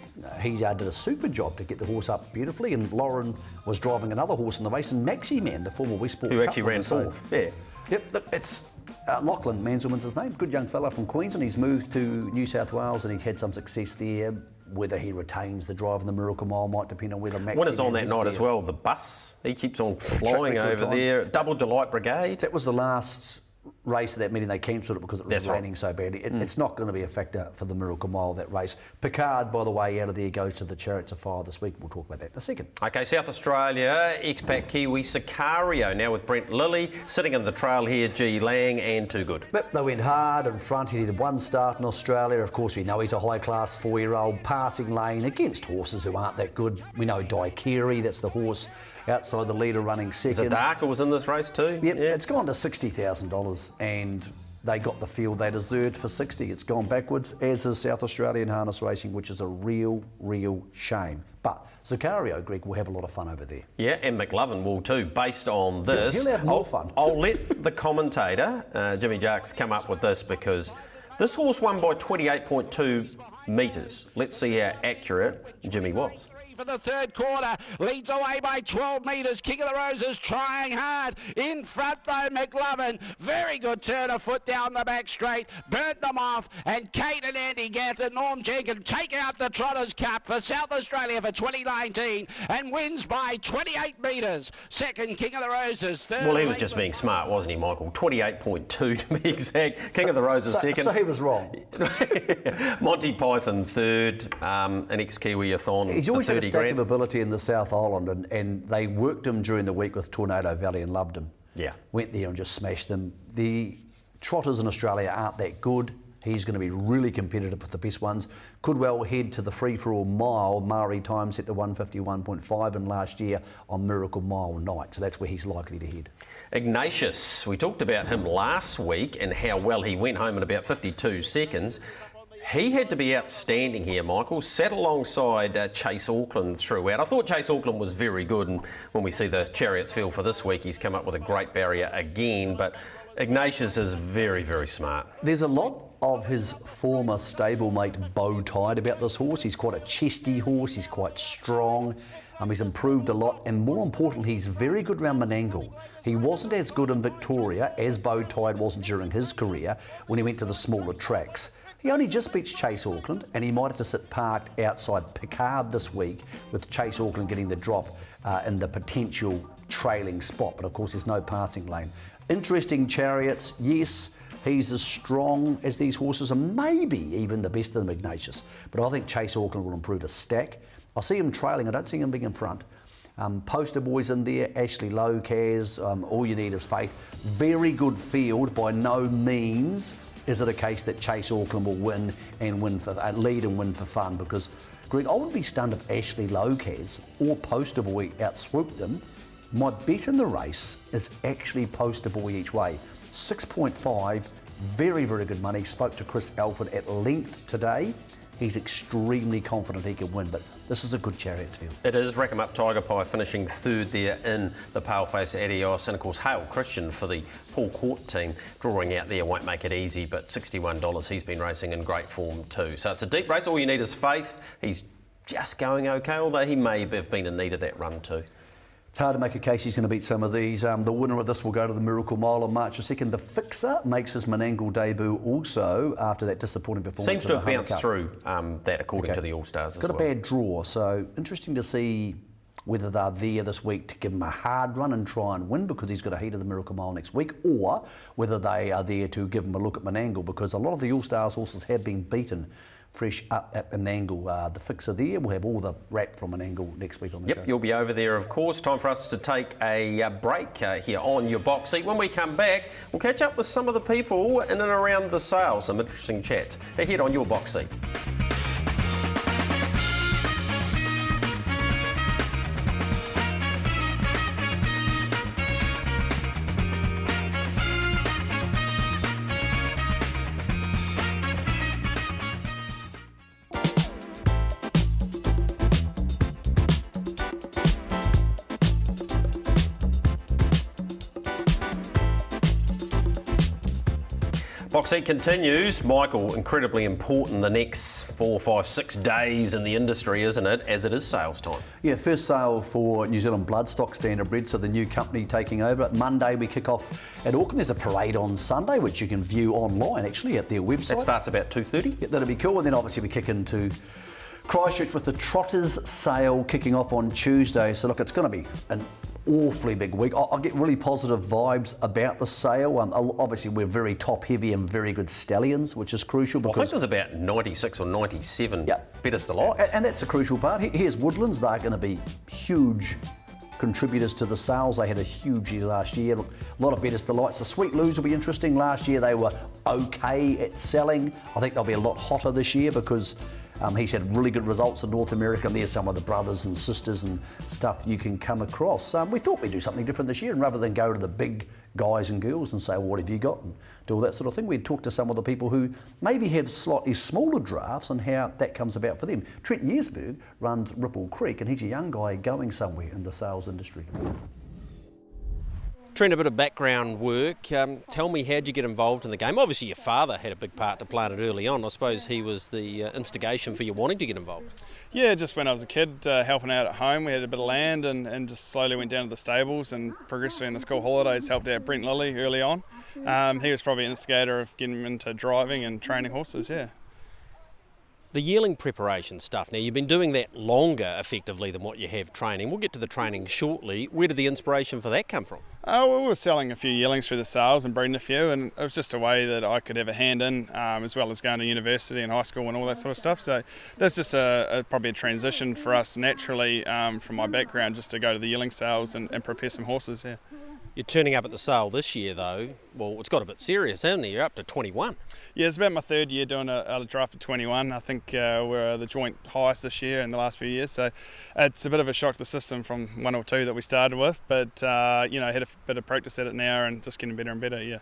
He did a super job to get the horse up beautifully, and Lauren was driving another horse in the race, and Maxi Man, the former Westport who Cup actually ran winner. fourth. Yeah. Yep, look, it's Lachlan Manzelman's his name. Good young fella from Queensland. He's moved to New South Wales and he had some success there. Whether he retains the drive in the Miracle Mile might depend on whether Maxi Winner's on Man that night there. as well. The bus, he keeps on flying over time. there. Double Delight Brigade. That was the last race of that meeting. They cancelled it because it was That's raining right. so badly. It's not going to be a factor for the Miracle Mile, that race. Picard, by the way, out of there goes to the Chariots of Fire this week. We'll talk about that in a second. Okay, South Australia, expat Kiwi Sicario now with Brent Lilly, sitting in the trail here, G Lang and Too Good. Yep, they went hard in front. He did one start in Australia. Of course, we know he's a high-class 4-year-old. Passing lane against horses who aren't that good. We know Daikiri, that's the horse outside the leader running second. Zadaka was in this race too. Yep, yeah. It's gone to $60,000 and they got the field they deserved for 60. It's gone backwards, as is South Australian harness racing, which is a real shame. But Sicario, Greg, will have a lot of fun over there. Yeah, and McLovin will too, based on this. He'll have more fun. I'll let the commentator, Jimmy Jarks, come up with this because this horse won by 28.2 metres. Let's see how accurate Jimmy was. For the third quarter, leads away by 12 metres. King of the Roses trying hard. In front though, McLovin. Very good turn of foot down the back straight. Burnt them off. And Kate and Andy Gath and Norm Jenkins take out the Trotters Cup for South Australia for 2019 and wins by 28 metres. Second, King of the Roses. Third, well, he was just being smart, wasn't he, Michael? 28.2 to be exact. King of the Roses second. So he was wrong. Monty Python third. An ex-Kiwi-a-thon. He's always had a 30 stack grand. of ability in the South Island, and they worked him during the week with Tornado Valley and loved him. Yeah. Went there and just smashed them. The trotters in Australia aren't that good. He's going to be really competitive with the best ones. Could well head to the free-for-all mile. Maori time set to 151.5 in last year on Miracle Mile night. So that's where he's likely to head. Ignatius, we talked about him last week and how well he went home in about 52 seconds. He had to be outstanding here, Michael. Sat alongside Chase Auckland throughout. I thought Chase Auckland was very good, and when we see the Chariots field for this week, he's come up with a great barrier again. But Ignatius is very smart. There's a lot of his former stablemate Bow Tied about this horse. He's quite a chesty horse. He's quite strong. He's improved a lot, and more importantly, he's very good around Menangle. He wasn't as good in Victoria as Bow Tied wasn't during his career when he went to the smaller tracks. He only just beats Chase Auckland, and he might have to sit parked outside Picard this week with Chase Auckland getting the drop in the potential trailing spot. But of course, there's no passing lane. Interesting Chariots, yes. He's as strong as these horses, and maybe even the best of them, Ignatius. But I think Chase Auckland will improve a stack. I see him trailing. I don't see him being in front. Poster boys in there, Ashley Locas, All You Need Is Faith. Very good field. By no means is it a case that Chase Auckland will win and lead and win for fun, because, Greg, I wouldn't be stunned if Ashley Locas or Poster Boy outswooped them. My bet in the race is actually Poster Boy each way. 6.5, very good money. Spoke to Chris Alford at length today. He's extremely confident he can win, but this is a good Chariots field. It is. Rack 'em up Tiger Pie finishing third there in the Paleface Adios, and of course Hale Christian for the Paul Court team drawing out there won't make it easy, but $61. He's been racing in great form too. So it's a deep race. All you need is faith. He's just going okay, although he may have been in need of that run too. It's hard to make a case he's going to beat some of these. The winner of this will go to the Miracle Mile on March 2nd. The Fixer makes his Menangle debut also after that disappointing performance. Seems to have in the bounced Hunter Cup. through that according to the All-Stars as Got well. a bad draw, so interesting to see whether they're there this week to give him a hard run and try and win because he's got a heat of the Miracle Mile next week, or whether they are there to give him a look at Menangle, because a lot of the All-Stars horses have been beaten fresh up at Menangle. The fixer there will have all the rap from Menangle next week on the show. Yep, you'll be over there, of course. Time for us to take a break here on your box seat. When we come back, we'll catch up with some of the people in and around the sale. Some interesting chats ahead on your box seat. Box seat continues. Michael, incredibly important the next 4, 5, 6 days in the industry, isn't it, as it is sales time? Yeah, first sale for New Zealand Bloodstock Standardbred, so the new company taking over. Monday we kick off at Auckland. There's a parade on Sunday, which you can view online actually at their website. That starts about 2:30. Yeah, that'll be cool. And then obviously we kick into Christchurch with the Trotters sale kicking off on Tuesday. So look, it's going to be an awfully big week. I get really positive vibes about the sale. Obviously, we're very top heavy and very good stallions, which is crucial. Well, I because think there's about 96 or 97 Yep. betters to like. And that's the crucial part. Here's Woodlands. They're going to be huge contributors to the sales. They had a huge year last year. Look, a lot of betters delights. The Sweet Loos will be interesting. Last year they were okay at selling. I think they'll be a lot hotter this year because he's had really good results in North America, and there's some of the brothers and sisters and stuff you can come across. We thought we'd do something different this year, and rather than go to the big guys and girls and say, well, what have you got, and do all that sort of thing, we'd talk to some of the people who maybe have slightly smaller drafts and how that comes about for them. Trent Yearsberg runs Ripple Creek, and he's a young guy going somewhere in the sales industry. Trent, a bit of background work. Tell me, how'd you get involved in the game? Obviously, your father had a big part to play in it early on. I suppose he was the instigation for you wanting to get involved. Yeah, just when I was a kid, helping out at home. We had a bit of land and just slowly went down to the stables and progressively in the school holidays helped out Brent Lilly early on. He was probably an instigator of getting him into driving and training horses, yeah. The yearling preparation stuff, now you've been doing that longer effectively than what you have training. We'll get to the training shortly. Where did the inspiration for that come from? We were selling a few yearlings through the sales and breeding a few, and it was just a way that I could have a hand in, as well as going to university and high school and all that sort of stuff. So that's just probably a transition for us naturally from my background, just to go to the yearling sales and prepare some horses, yeah. You're turning up at the sale this year though. Well, it's got a bit serious, hasn't it? You're up to 21. Yeah, it's about my third year doing a draft of 21. I think we're the joint highest this year in the last few years. So it's a bit of a shock to the system from 1 or 2 that we started with. But, you know, I had a bit of practice at it now and just getting better and better, yeah.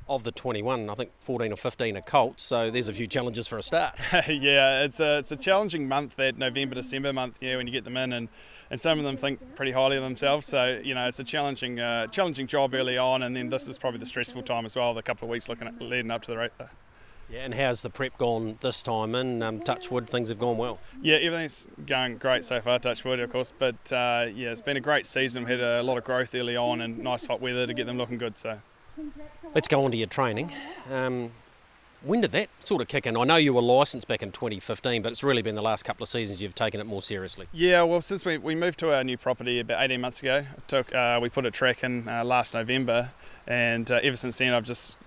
Of the 21, I think 14 or 15 are colts, so there's a few challenges for a start. Yeah, it's a challenging month, that November, December month, yeah, when you get them in. And some of them think pretty highly of themselves, so you know it's a challenging job early on, and then this is probably the stressful time as well. The couple of weeks leading up to the race. Yeah, and how's the prep gone this time? And touch wood, things have gone well. Yeah, everything's going great so far. Touch wood, of course, but yeah, it's been a great season. We had a lot of growth early on, and nice hot weather to get them looking good. So let's go on to your training. When did that sort of kick in? I know you were licensed back in 2015, but it's really been the last couple of seasons you've taken it more seriously. Yeah, well, since we moved to our new property about 18 months ago, we put a track in last November, and ever since then I've just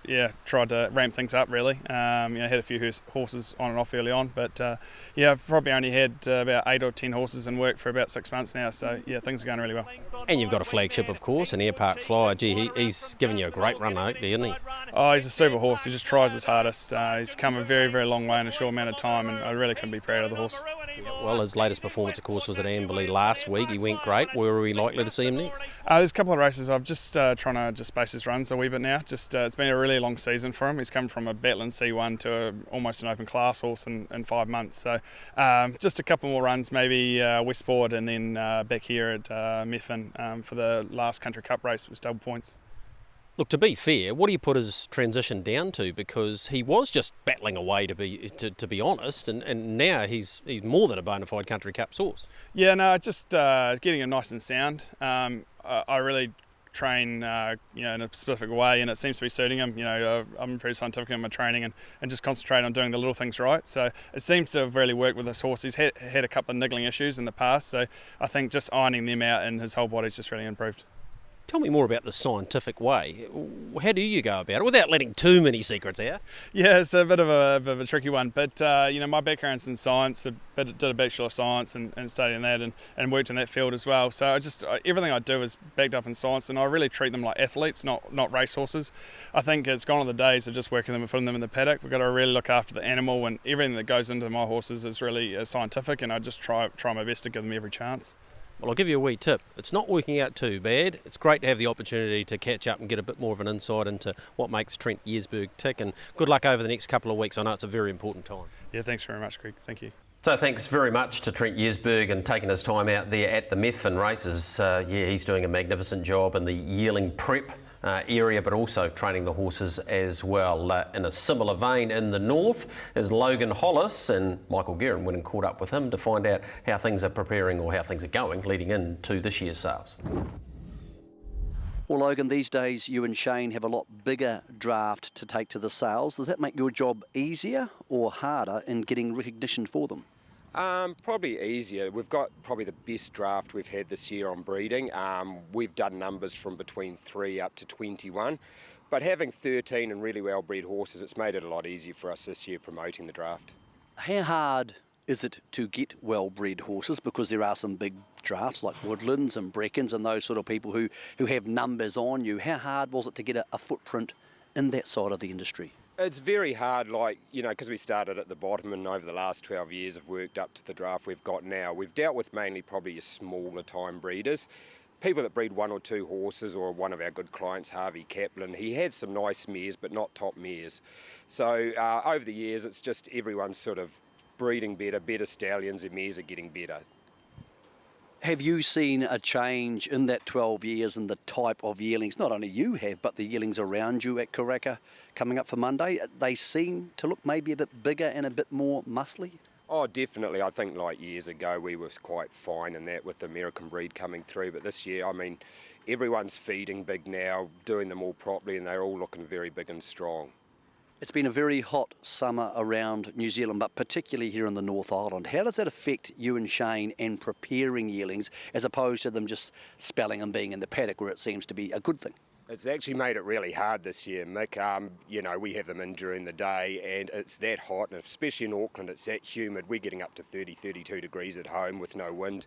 tried to ramp things up really. Had a few horses on and off early on, but I've probably only had about 8 or 10 horses in work for about 6 months now, so yeah, things are going really well. And you've got a flagship, of course, an Airpark Flyer. Gee, he's given you a great run, hopefully, isn't he? Oh, he's a super horse. He just tries his hardest. He's come a very, very long way in a short amount of time, and I really couldn't be proud of the horse. Well, his latest performance, of course, was at Amberley last week. He went great. Where are we likely to see him next? There's a couple of races. I'm just trying to just space his runs a wee bit now. It's been a really long season for him. He's come from a battling C1 to almost an open class horse in 5 months. So just a couple more runs, maybe Westport, and then back here at Methven for the last Country Cup race was double points. Look, to be fair, what do you put his transition down to? Because he was just battling away, to be honest, and now he's more than a bona fide Country Cup horse. Yeah, no, just getting him nice and sound. I really train in a specific way, and it seems to be suiting him. I'm pretty scientific in my training and just concentrate on doing the little things right. So it seems to have really worked with this horse. He's had a couple of niggling issues in the past, so I think just ironing them out and his whole body's just really improved. Tell me more about the scientific way. How do you go about it without letting too many secrets out? Yeah, it's a bit of a tricky one, but my background's in science, did a Bachelor of Science and studying that and worked in that field as well. So everything I do is backed up in science, and I really treat them like athletes, not racehorses. I think it's gone on the days of just working them and putting them in the paddock. We've got to really look after the animal, and everything that goes into my horses is really scientific, and I just try my best to give them every chance. Well, I'll give you a wee tip. It's not working out too bad. It's great to have the opportunity to catch up and get a bit more of an insight into what makes Trent Yersberg tick, and good luck over the next couple of weeks. I know it's a very important time. Yeah, thanks very much, Greg. Thank you. So thanks very much to Trent Yersberg and taking his time out there at the Methven races. He's doing a magnificent job in the yearling prep area, but also training the horses as well. In a similar vein in the north is Logan Hollis, and Michael Guerin went and caught up with him to find out how things are preparing or how things are going leading into this year's sales. Well, Logan, these days you and Shane have a lot bigger draft to take to the sales. Does that make your job easier or harder in getting recognition for them? Probably easier. We've got probably the best draft we've had this year on breeding. We've done numbers from between 3 up to 21. But having 13 and really well-bred horses, it's made it a lot easier for us this year promoting the draft. How hard is it to get well-bred horses? Because there are some big drafts like Woodlands and Breckens and those sort of people who have numbers on you. How hard was it to get a footprint in that side of the industry? It's very hard, because we started at the bottom and over the last 12 years have worked up to the draft we've got now. We've dealt with mainly probably your smaller time breeders, people that breed 1 or 2 horses, or one of our good clients, Harvey Kaplan. He had some nice mares, but not top mares. So over the years, it's just everyone's sort of breeding better stallions, and mares are getting better. Have you seen a change in that 12 years in the type of yearlings, not only you have, but the yearlings around you at Karaka coming up for Monday? They seem to look maybe a bit bigger and a bit more muscly? Oh, definitely. I think like years ago we were quite fine in that with the American breed coming through, but this year, I mean, everyone's feeding big now, doing them all properly, and they're all looking very big and strong. It's been a very hot summer around New Zealand, but particularly here in the North Island. How does that affect you and Shane in preparing yearlings, as opposed to them just spelling and being in the paddock, where it seems to be a good thing? It's actually made it really hard this year, Mick. We have them in during the day, and it's that hot, and especially in Auckland, it's that humid. We're getting up to 30, 32 degrees at home with no wind.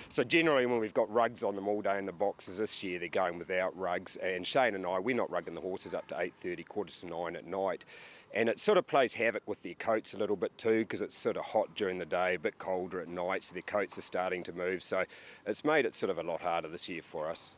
So generally when we've got rugs on them all day in the boxes, this year they're going without rugs. And Shane and I, we're not rugging the horses up to 8:30, 8:45 at night. And it sort of plays havoc with their coats a little bit too, because it's sort of hot during the day, a bit colder at night, so their coats are starting to move. So it's made it sort of a lot harder this year for us.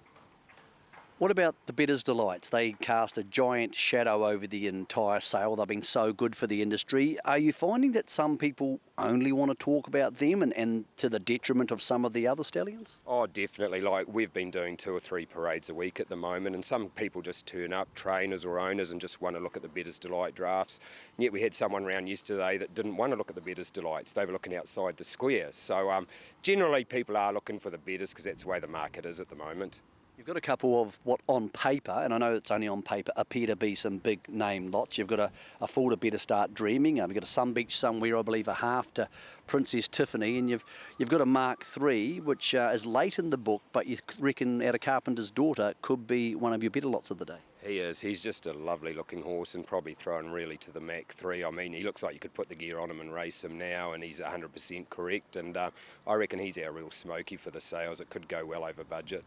What about the Betters Delights? They cast a giant shadow over the entire sale. They've been so good for the industry. Are you finding that some people only want to talk about them and to the detriment of some of the other stallions? Oh, definitely. Like, we've been doing 2 or 3 parades a week at the moment, and some people just turn up, trainers or owners, and just want to look at the Betters Delight drafts. And yet we had someone around yesterday that didn't want to look at the Betters Delights. They were looking outside the square. So generally people are looking for the Betters because that's the way the market is at the moment. You've got a couple of what on paper, and I know it's only on paper, appear to be some big name lots. You've got a full to Better Start Dreaming. You've got a Sun Beach Somewhere, I believe, a half to Princess Tiffany, and you've got a Mark III, which is late in the book, but you reckon out of Carpenter's Daughter could be one of your better lots of the day. He is. He's just a lovely looking horse and probably thrown really to the Mac 3. I mean, he looks like you could put the gear on him and race him now, and he's 100% correct. And I reckon he's our real smoky for the sales. It could go well over budget.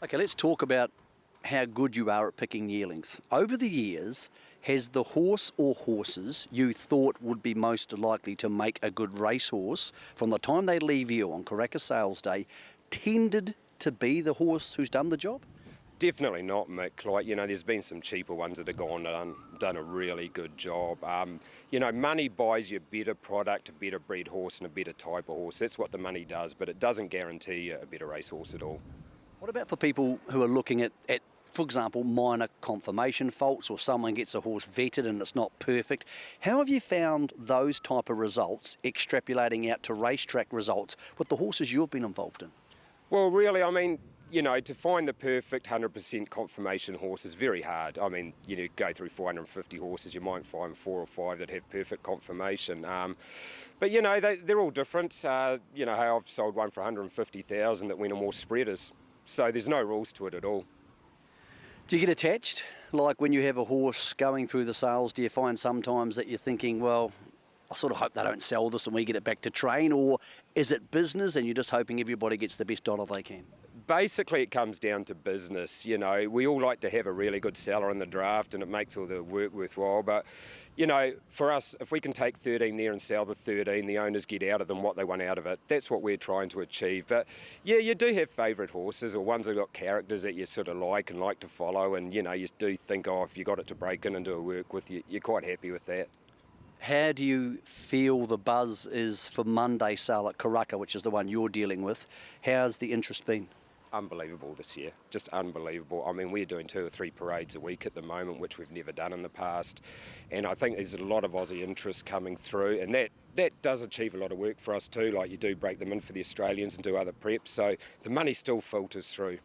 Okay, let's talk about how good you are at picking yearlings. Over the years, has the horse or horses you thought would be most likely to make a good racehorse from the time they leave you on Karaka Sales Day tended to be the horse who's done the job? Definitely not, Mick. Like, there's been some cheaper ones that have gone and done a really good job. Money buys you a better product, a better breed horse and a better type of horse. That's what the money does, but it doesn't guarantee you a better racehorse at all. What about for people who are looking at, for example, minor conformation faults, or someone gets a horse vetted and it's not perfect? How have you found those type of results extrapolating out to racetrack results with the horses you've been involved in? Well, really, I mean, you know, to find the perfect 100% confirmation horse is very hard. I mean, you know, go through 450 horses, you might find 4 or 5 that have perfect confirmation. But, you know, they're all different. You know, I've sold one for 150,000 that went on more spreaders. So there's no rules to it at all. Do you get attached? Like when you have a horse going through the sales, do you find sometimes that you're thinking, well, I sort of hope they don't sell this and we get it back to train, or is it business and you're just hoping everybody gets the best dollar they can? Basically, it comes down to business. You know, we all like to have a really good seller in the draft and it makes all the work worthwhile. But, you know, for us, if we can take 13 there and sell the 13, the owners get out of them what they want out of it. That's what we're trying to achieve. But, yeah, you do have favourite horses or ones that have got characters that you sort of like and like to follow. And, you know, you do think, oh, if you got it to break in and do a work with, you're quite happy with that. How do you feel the buzz is for Monday sale at Karaka, which is the one you're dealing with? How's the interest been? Unbelievable this year, just unbelievable. I mean, we're doing 2 or 3 parades a week at the moment, which we've never done in the past. And I think there's a lot of Aussie interest coming through, and that does achieve a lot of work for us too. Like, you do break them in for the Australians and do other preps, so the money still filters through.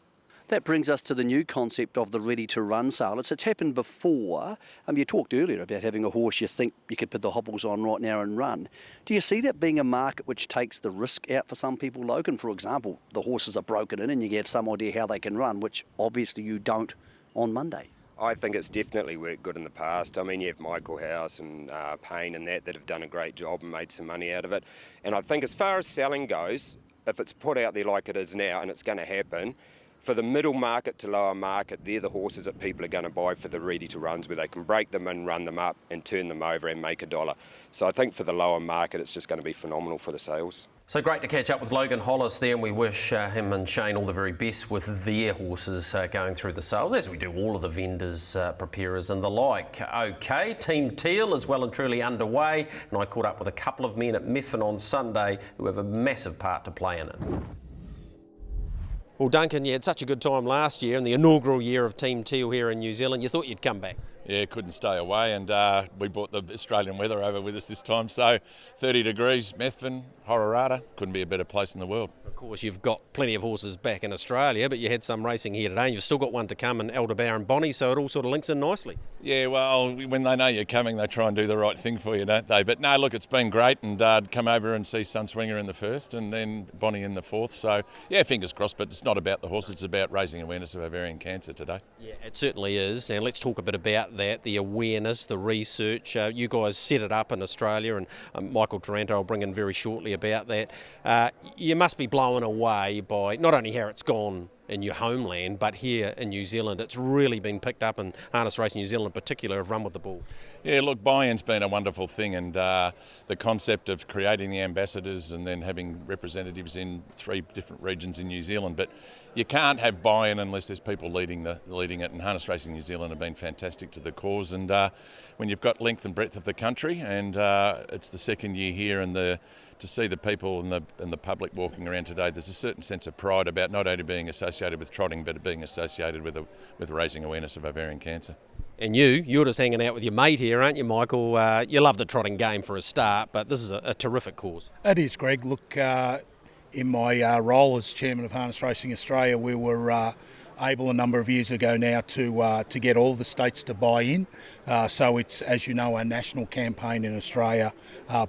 That brings us to the new concept of the ready-to-run sale. It's happened before. You talked earlier about having a horse you think you could put the hobbles on right now and run. Do you see that being a market which takes the risk out for some people, Logan? For example, the horses are broken in and you get some idea how they can run, which obviously you don't on Monday. I think it's definitely worked good in the past. I mean, you have Michael House and Payne and that have done a great job and made some money out of it. And I think as far as selling goes, if it's put out there like it is now and it's going to happen, for the middle market to lower market, they're the horses that people are going to buy for the ready-to-runs, where they can break them in, run them up and turn them over and make $1. So I think for the lower market, it's just going to be phenomenal for the sales. So great to catch up with Logan Hollis there, and we wish him and Shane all the very best with their horses going through the sales, as we do all of the vendors, preparers and the like. OK, Team Teal is well and truly underway, and I caught up with a couple of men at Methven on Sunday who have a massive part to play in it. Well, Duncan, you had such a good time last year in the inaugural year of Team Teal here in New Zealand. You thought you'd come back? Yeah, couldn't stay away, and we brought the Australian weather over with us this time. So 30 degrees, Methven, Hororata, couldn't be a better place in the world. Of course, you've got plenty of horses back in Australia, but you had some racing here today, and you've still got one to come in Elderbow and Bonnie, so it all sort of links in nicely. Yeah, well, when they know you're coming, they try and do the right thing for you, don't they? But no, look, it's been great, and come over and see Sunswinger in the first and then Bonnie in the fourth. So, yeah, fingers crossed, but it's not about the horse, it's about raising awareness of ovarian cancer today. Yeah, it certainly is. Now, let's talk a bit about that, the awareness, the research. You guys set it up in Australia, and Michael Taranto will bring in very shortly about that. You must be blown away by not only how it's gone in your homeland, but here in New Zealand. It's really been picked up, and Harness Racing New Zealand in particular have run with the ball. Yeah, look, buy-in's been a wonderful thing, and the concept of creating the ambassadors and then having representatives in 3 different regions in New Zealand. But you can't have buy-in unless there's people leading it, and Harness Racing New Zealand have been fantastic to the cause. And when you've got length and breadth of the country, and it's the second year here, and to see the people and the public walking around today, there's a certain sense of pride about not only being associated with trotting, but being associated with raising awareness of ovarian cancer. And you're just hanging out with your mate here, aren't you, Michael? You love the trotting game for a start, but this is a terrific cause. It is, Greg. Look, in my role as chairman of Harness Racing Australia, we were able a number of years ago now to get all the states to buy in. So it's, as you know, a national campaign in Australia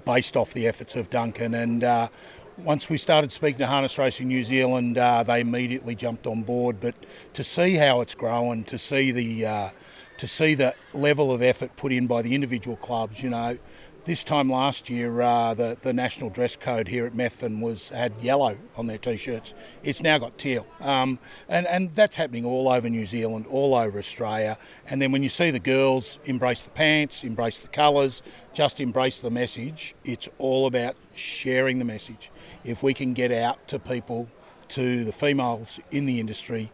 based off the efforts of Duncan. And once we started speaking to Harness Racing New Zealand, they immediately jumped on board. But to see how it's grown, to see the level of effort put in by the individual clubs, you know, this time last year, the national dress code here at Methven had yellow on their T-shirts. It's now got teal. And that's happening all over New Zealand, all over Australia. And then when you see the girls embrace the pants, embrace the colours, just embrace the message, it's all about sharing the message. If we can get out to people, to the females in the industry,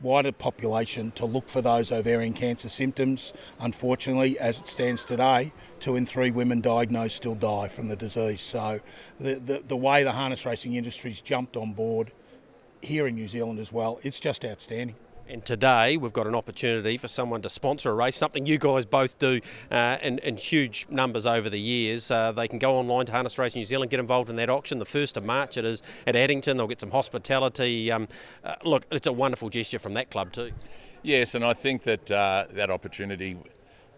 wider population, to look for those ovarian cancer symptoms. Unfortunately, as it stands today, 2 in 3 women diagnosed still die from the disease. So the way the harness racing industry's jumped on board here in New Zealand as well, it's just outstanding. And today we've got an opportunity for someone to sponsor a race, something you guys both do in huge numbers over the years. They can go online to Harness Racing New Zealand, get involved in that auction. The 1st of March it is at Addington. They'll get some hospitality. Look, it's a wonderful gesture from that club too. Yes, and I think that that opportunity,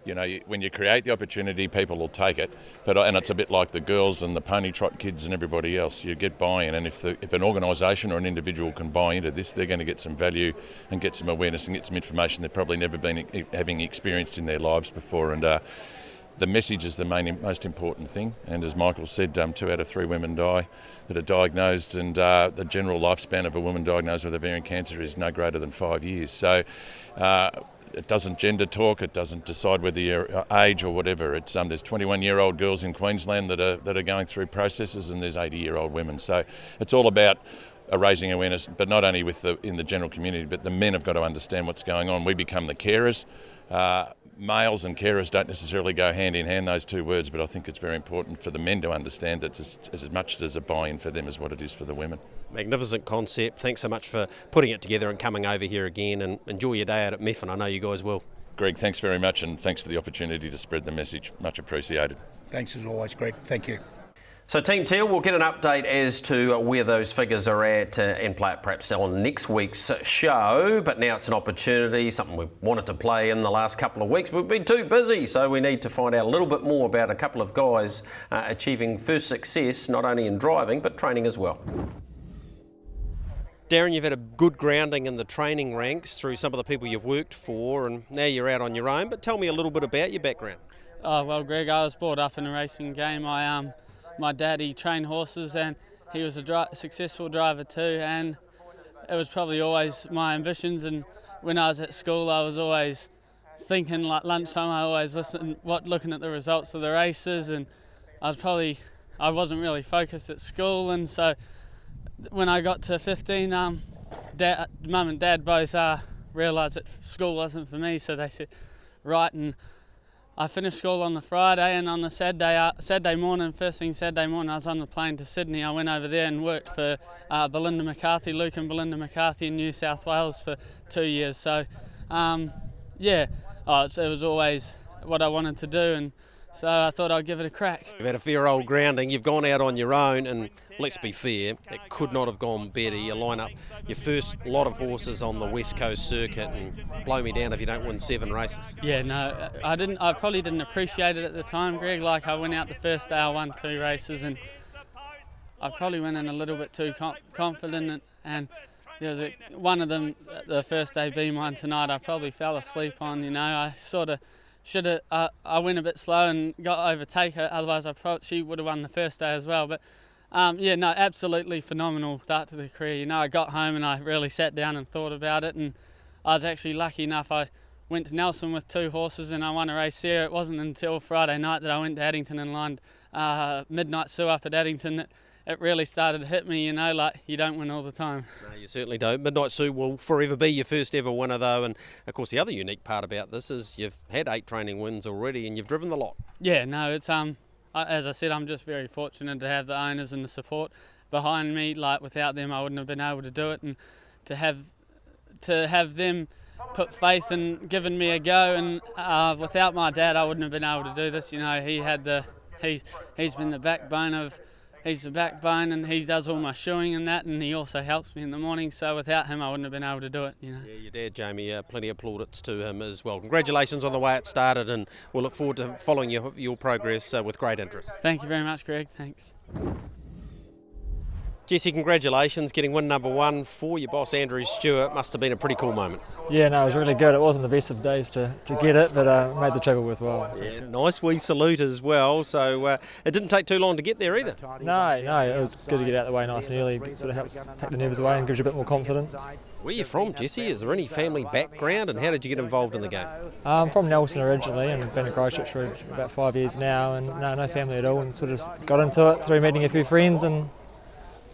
you know, when you create the opportunity, people will take it. And it's a bit like the girls and the pony trot kids and everybody else. You get buy-in, and if an organisation or an individual can buy into this, they're going to get some value and get some awareness and get some information they've probably never been having experienced in their lives before. And the message is the most important thing. And as Michael said, 2 out of 3 women die that are diagnosed, and the general lifespan of a woman diagnosed with ovarian cancer is no greater than 5 years. So. It doesn't gender talk. It doesn't decide whether you're age or whatever. It's there's 21-year-old girls in Queensland that are going through processes, and there's 80-year-old women. So it's all about raising awareness, but not only in the general community, but the men have got to understand what's going on. We become the carers. Males and carers don't necessarily go hand in hand, those 2 words, but I think it's very important for the men to understand it as much as a buy-in for them as what it is for the women. Magnificent concept. Thanks so much for putting it together and coming over here again, and enjoy your day out at Methven. I know you guys will. Greg, thanks very much, and thanks for the opportunity to spread the message. Much appreciated. Thanks as always, Greg. Thank you. So Team Teal, we'll get an update as to where those figures are at and play it perhaps on next week's show. But now it's an opportunity, something we've wanted to play in the last couple of weeks. We've been too busy, so we need to find out a little bit more about a couple of guys achieving first success, not only in driving, but training as well. Darren, you've had a good grounding in the training ranks through some of the people you've worked for, and now you're out on your own. But tell me a little bit about your background. Oh, well, Greg, I was brought up in a racing game. My dad, he trained horses, and he was a successful driver too, and it was probably always my ambitions. And when I was at school, I was always thinking, like lunchtime, I always looking at the results of the races, and I wasn't really focused at school. And so when I got to 15, Mum and Dad both realised that school wasn't for me, so they said, right, and I finished school on the Friday, and on the Saturday morning, first thing Saturday morning, I was on the plane to Sydney. I went over there and worked for Luke and Belinda McCarthy in New South Wales for 2 years. So, it was always what I wanted to do, and so I thought I'd give it a crack. You've had a fair old grounding. You've gone out on your own, and let's be fair, it could not have gone better. You line up your first lot of horses on the West Coast circuit, and blow me down if you don't win 7 races. Yeah, no, I didn't. I probably didn't appreciate it at the time, Greg. Like, I went out the first day, I won 2 races, and I probably went in a little bit too confident, and there was one of them, the first day, be mine tonight, I probably fell asleep on. I sort of should have. I went a bit slow and got overtake her. Otherwise, she would have won the first day as well. But absolutely phenomenal start to the career. I got home and I really sat down and thought about it. And I was actually lucky enough. I went to Nelson with 2 horses and I won a race there. It wasn't until Friday night that I went to Addington and lined Midnight Sue up at Addington that it really started to hit me, like you don't win all the time. No, you certainly don't. Midnight Sue will forever be your first ever winner though, and of course the other unique part about this is you've had 8 training wins already and you've driven the lot. Yeah, no, it's as I said, I'm just very fortunate to have the owners and the support behind me. Like, without them I wouldn't have been able to do it, and to have them put faith and given me a go, and without my dad I wouldn't have been able to do this. He's been the backbone He's the backbone, and he does all my shoeing and that, and he also helps me in the morning. So without him, I wouldn't have been able to do it. Yeah, your dad, Jamie, plenty of plaudits to him as well. Congratulations on the way it started, and we'll look forward to following your progress with great interest. Thank you very much, Greg. Thanks. Jesse, congratulations, getting win number 1 for your boss, Andrew Stewart. Must have been a pretty cool moment. Yeah, no, it was really good. It wasn't the best of days to get it, but made the travel worthwhile. So yeah, nice wee salute as well. So it didn't take too long to get there either. No, it was good to get out of the way nice and early. It sort of helps take the nerves away and gives you a bit more confidence. Where are you from, Jesse? Is there any family background, and how did you get involved in the game? I'm from Nelson originally, and I've been in Christchurch for about 5 years now, and no family at all, and sort of just got into it through meeting a few friends and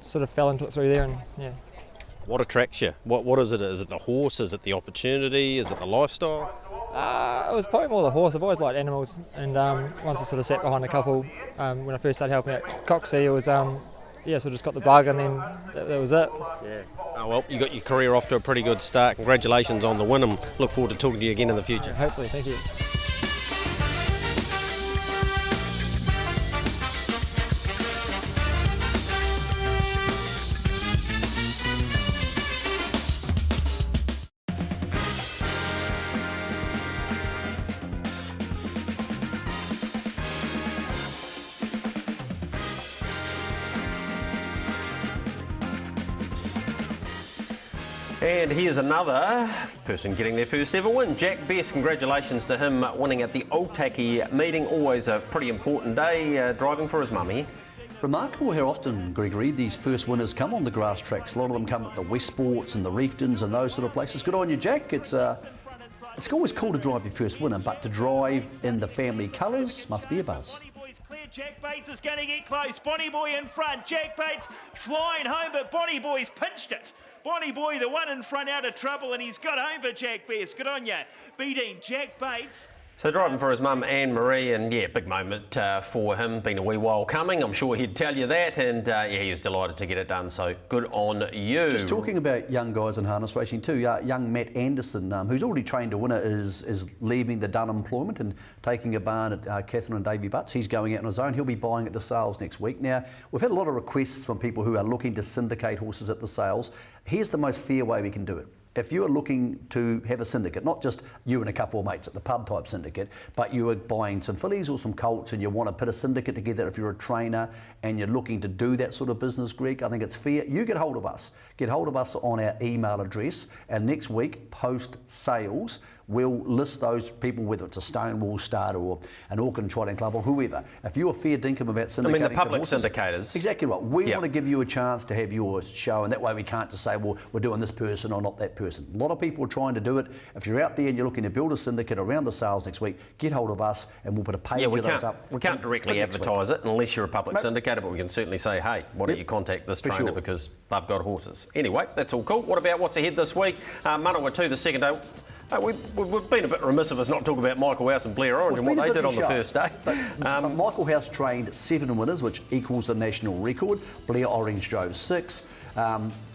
sort of fell into it through there, and yeah. What attracts you? What is it? Is it the horse? Is it the opportunity? Is it the lifestyle? It was probably more the horse. I've always liked animals, and once I sort of sat behind a couple when I first started helping out Coxie, it was yeah, so just got the bug, and then that was it. Yeah. Oh, well, you got your career off to a pretty good start. Congratulations on the win, and look forward to talking to you again in the future. Hopefully, thank you. And here's another person getting their first ever win. Jack Best, congratulations to him winning at the Otaki meeting. Always a pretty important day, driving for his mummy. Remarkable how often, Gregory, these first winners come on the grass tracks. A lot of them come at the Westports and the Reeftons and those sort of places. Good on you, Jack. It's always cool to drive your first winner, but to drive in the family colours must be a buzz. Jack Bates is going to get close. Bonnie Boy in front. Jack Bates flying home, but Bonnie Boy's pinched it. Bonnie Boy, the one in front, out of trouble, and he's got home for Jack Best. Good on ya. Beating Jack Bates. So driving for his mum, Anne-Marie, and yeah, big moment for him. Been a wee while coming, I'm sure he'd tell you that, and yeah, he was delighted to get it done, so good on you. Just talking about young guys in harness racing too, young Matt Anderson, who's already trained a winner, is leaving the Dun employment and taking a barn at Catherine and Davey Butts. He's going out on his own. He'll be buying at the sales next week. Now, we've had a lot of requests from people who are looking to syndicate horses at the sales. Here's the most fair way we can do it. If you are looking to have a syndicate, not just you and a couple of mates at the pub type syndicate, but you are buying some fillies or some colts and you want to put a syndicate together, if you're a trainer and you're looking to do that sort of business, Greg, I think it's fair. You get hold of us. Get hold of us on our email address, and next week, post sales, we'll list those people, whether it's a Stonewall Stud or an Auckland Trotting Club or whoever. If you're fair dinkum about syndicating, I mean, the public horses, syndicators. Exactly right. We want to give you a chance to have your show, and that way we can't just say, well, we're doing this person or not that person. A lot of people are trying to do it. If you're out there and you're looking to build a syndicate around the sales next week, get hold of us and we'll put a page of those up. We can't directly advertise it unless you're a public syndicator, but we can certainly say, hey, why don't you contact this trainer because they've got horses. Anyway, that's all cool. What about what's ahead this week? Manawa 2, the second day. We've been a bit remiss of us not talking about Michael House and Blair Orange and what they did on the first day. But Michael House trained 7 winners, which equals the national record. Blair Orange drove 6.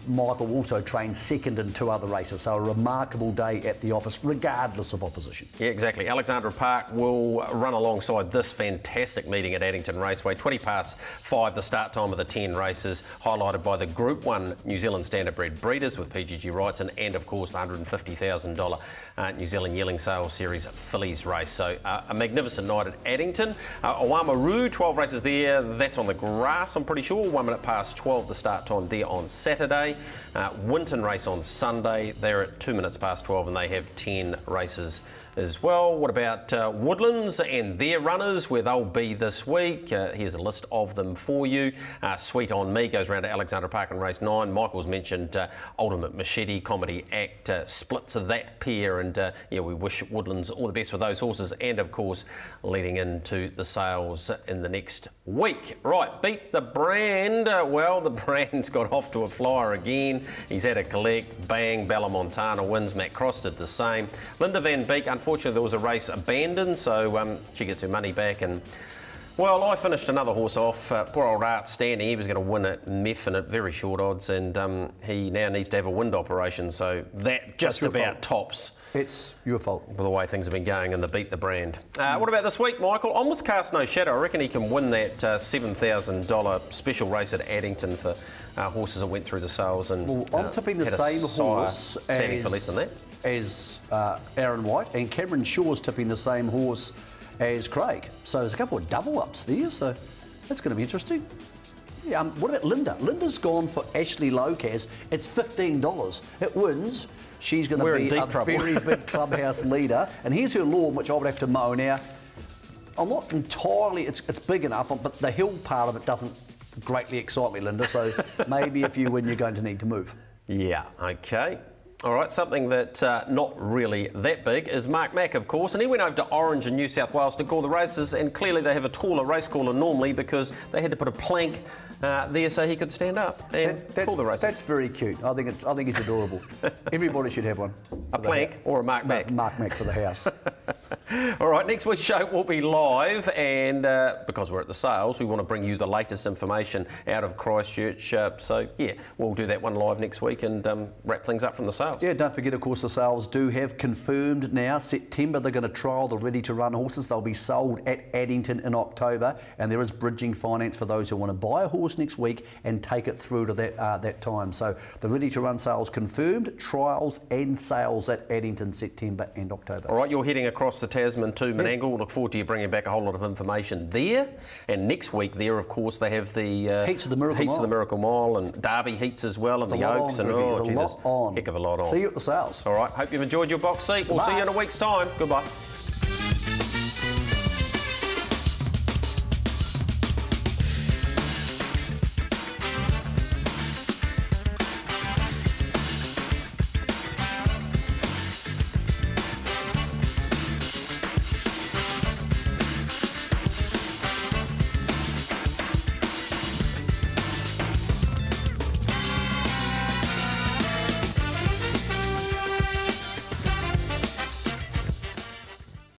Michael also trained second in 2 other races, so a remarkable day at the office, regardless of opposition. Yeah, exactly. Alexandra Park will run alongside this fantastic meeting at Addington Raceway. 20:05, the start time of the 10 races, highlighted by the Group 1 New Zealand Standardbred Breeders with PGG Wrightson and, of course, the $150,000 New Zealand Yearling Sales Series Fillies race. So a magnificent night at Addington. Oamaru, 12 races there. That's on the grass, I'm pretty sure. 1 minute past 12, the start time there on Saturday. Winton race on Sunday. They're at 2 minutes past 12 and they have 10 races as well. What about Woodlands and their runners, where they'll be this week? Here's a list of them for you. Sweet On Me goes round to Alexandra Park in race 9. Michael's mentioned Ultimate Machete, Comedy Act, splits of that pair, and yeah, we wish Woodlands all the best with those horses, and of course leading into the sales in the next week. Right, Beat the Brand. Well, the Brand's got off to a flyer again. He's had a collect, bang, Bella Montana wins, Matt Cross did the same. Linda Van Beek, unfortunately there was a race abandoned, so she gets her money back, and well, I finished another horse off, poor old Art Standing. He was going to win at Meth and at very short odds, and he now needs to have a wind operation, so that just about tops. It's your fault. With the way things have been going in the Beat the Brand. What about this week, Michael? I'm with Cast No Shadow. I reckon he can win that $7,000 special race at Addington for horses that went through the sales. And well, I'm tipping the same horse as Aaron White, and Cameron Shaw's tipping the same horse as Craig. So there's a couple of double ups there, so that's going to be interesting. Yeah, what about Linda? Linda's gone for Ashley Locas. It's $15. It wins. She's going to be a very big clubhouse leader. And here's her lawn, which I would have to mow. Now, I'm not entirely, it's big enough, but the hill part of it doesn't greatly excite me, Linda. So maybe if you win, you're going to need to move. Yeah, okay. All right, something that's not really that big is Mark Mack, of course, and he went over to Orange in New South Wales to call the races, and clearly they have a taller race caller normally because they had to put a plank there so he could stand up and call the races. That's very cute. I think it's adorable. Everybody should have one. A plank or a Mark Mack? Mark Mack for the house. All right, next week's show will be live, and because we're at the sales, we want to bring you the latest information out of Christchurch. So, yeah, we'll do that one live next week and wrap things up from the sales. Yeah, don't forget, of course, the sales do have confirmed now. September, they're going to trial the ready-to-run horses. They'll be sold at Addington in October, and there is bridging finance for those who want to buy a horse next week and take it through to that time. So the ready-to-run sales confirmed, trials and sales at Addington September and October. All right, you're heading across the Tasman to Menangle. Look forward to you bringing back a whole lot of information there. And next week there, of course, they have the Heats of the Miracle Mile and Derby Heats as well, and the Oaks. And there's a lot on. Heck of a lot on. See you at the sales. All right, hope you've enjoyed your box seat. We'll see you in a week's time. Goodbye.